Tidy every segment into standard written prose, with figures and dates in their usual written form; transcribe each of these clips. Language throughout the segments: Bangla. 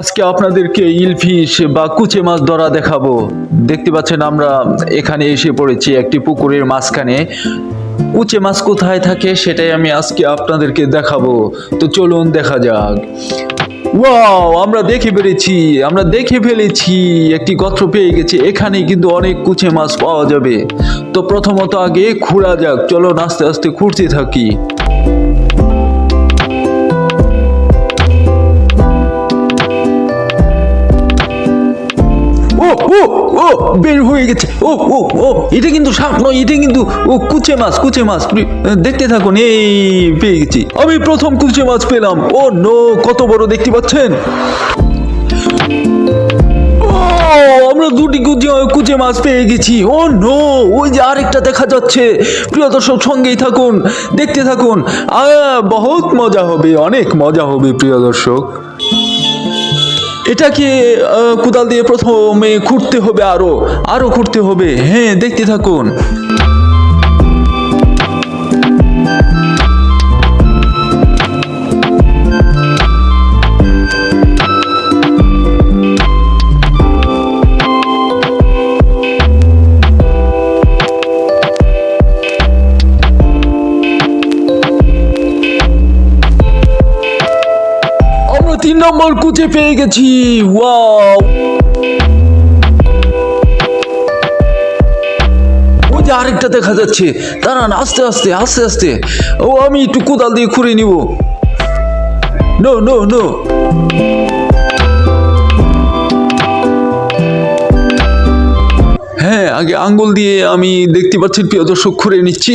আজকে আপনাদেরকে ইলফিশ বা কুচে মাছ ধরা দেখাবো। দেখতে পাচ্ছেন আমরা এখানে এসে পড়েছি একটি পুকুরের মাঝখানে। কুচে মাছ কোথায় থাকে সেটাই আমি আজকে আপনাদেরকে দেখাবো। তো চলুন দেখা যাক। ওয়াও, আমরা দেখে ফেলেছি একটি গর্ত পেয়ে গেছি। এখানে কিন্তু অনেক কুচে মাছ পাওয়া যাবে। তো প্রথমত আগে খুঁড়া যাক, চলো আস্তে আস্তে খুঁড়তে থাকি। ও ও ও বের হয়ে গেছে। ও ও ও এটা কিন্তু সাপ নয়, এটা কিন্তু কুচে মাছ। দেখতে থাকুন, এই পেয়ে গেছি, আমি প্রথম কুচে মাছ পেলাম। ও নো, কত বড় দেখতে পাচ্ছেন। আমরা দুটি কুচে মাছ পেয়ে গেছি। ও নো, ওই যে আরেকটা দেখা যাচ্ছে। প্রিয় দর্শক, সঙ্গেই থাকুন, দেখতে থাকুন। বহুত মজা হবে, অনেক মজা হবে প্রিয় দর্শক। এটাকে কোদাল দিয়ে প্রথমে খুঁড়তে হবে, আরো খুঁড়তে হবে। হ্যাঁ, দেখতে থাকুন। আমরা 3 নম্বর কুচে পেয়ে গেছি। ওয়াও, ওই যে আরেকটা দেখা যাচ্ছে। দাঁড়ান, আস্তে আস্তে। ও, আমি একটু কোদাল দিয়ে খুঁড়ে নিব। নো নো নো, হ্যাঁ, আগে আঙ্গুল দিয়ে আমি, দেখতে পাচ্ছেন প্রিয় দর্শক, খুঁড়ে নিচ্ছি।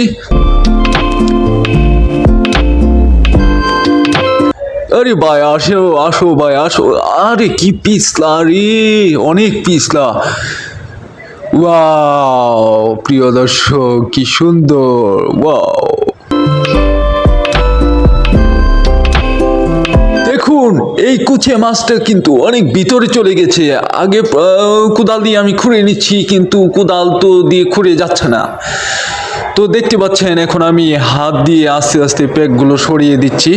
আরে ভাই, আসো ভাই, আসো। আরে কি পিছলা রে, অনেক পিছলা। ওয়াও প্রিয় দর্শক, কি সুন্দর। ওয়াও, দেখুন এই কুচে মাছটা কিন্তু অনেক ভিতরে চলে গেছে। আগে কোদাল দিয়ে আমি খুঁড়ে নিচ্ছি, কিন্তু কোদাল তো দিয়ে খুঁড়ে যাচ্ছে না। তো দেখতে পাচ্ছেন, এখন আমি হাত দিয়ে আস্তে আস্তে প্যাকগুলো সরিয়ে দিচ্ছি।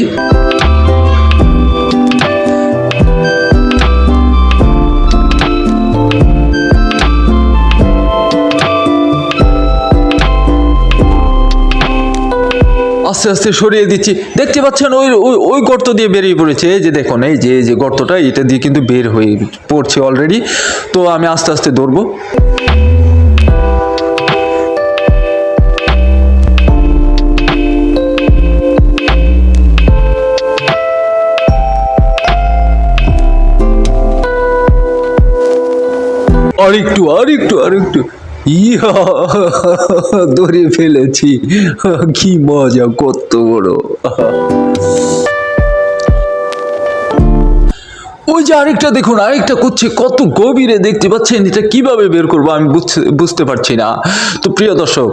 আস্তে আস্তে সরিয়ে দিচ্ছি। দেখতে পাচ্ছেন ওই ওই গর্ত দিয়ে বেরিয়ে পড়েছে। এই যে দেখুন, এই যে গর্তটা, এটা দিয়ে কিন্তু বের হয়ে পড়ছে অলরেডি। তো আমি আস্তে আস্তে ধরবো। আরেকটু ইয়া, ধরে ফেলেছি। কি মজা, কত বড়। ওই যে আরেকটা দেখুন, আরেকটা করছে, কত গভীরে দেখতে পাচ্ছেন। এটা কিভাবে বের করবো আমি বুঝতে পারছি না। তো প্রিয় দর্শক,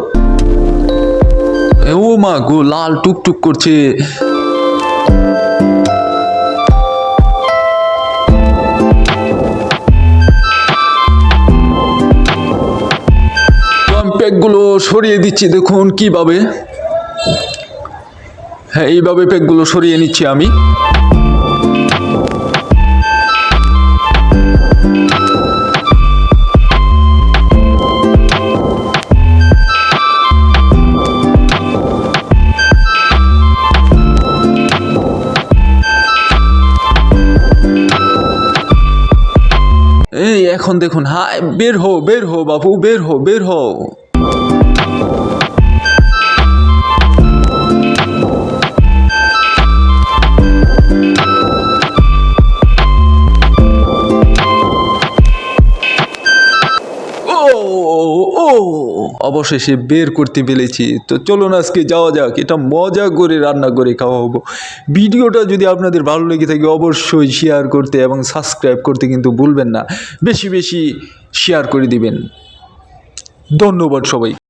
ও মা গো, লাল টুকটুক করছে। প্যাকগুলো সরিয়ে দিচ্ছি, দেখুন কিভাবে। হ্যাঁ, এইভাবে প্যাকগুলো সরিয়ে নিচ্ছি আমি। এই এখন দেখুন, হ্যাঁ, বের হো বাবু, বের হো। অবশেষে বের করতে পেরেছি। তো চলুন আজকে যাওয়া যাক, এটা মজা করে রান্না করে খাওয়া হবো। ভিডিওটা যদি আপনাদের ভালো লেগে থাকে, অবশ্যই শেয়ার করতে এবং সাবস্ক্রাইব করতে কিন্তু ভুলবেন না। বেশি বেশি শেয়ার করে দিবেন। ধন্যবাদ সবাই।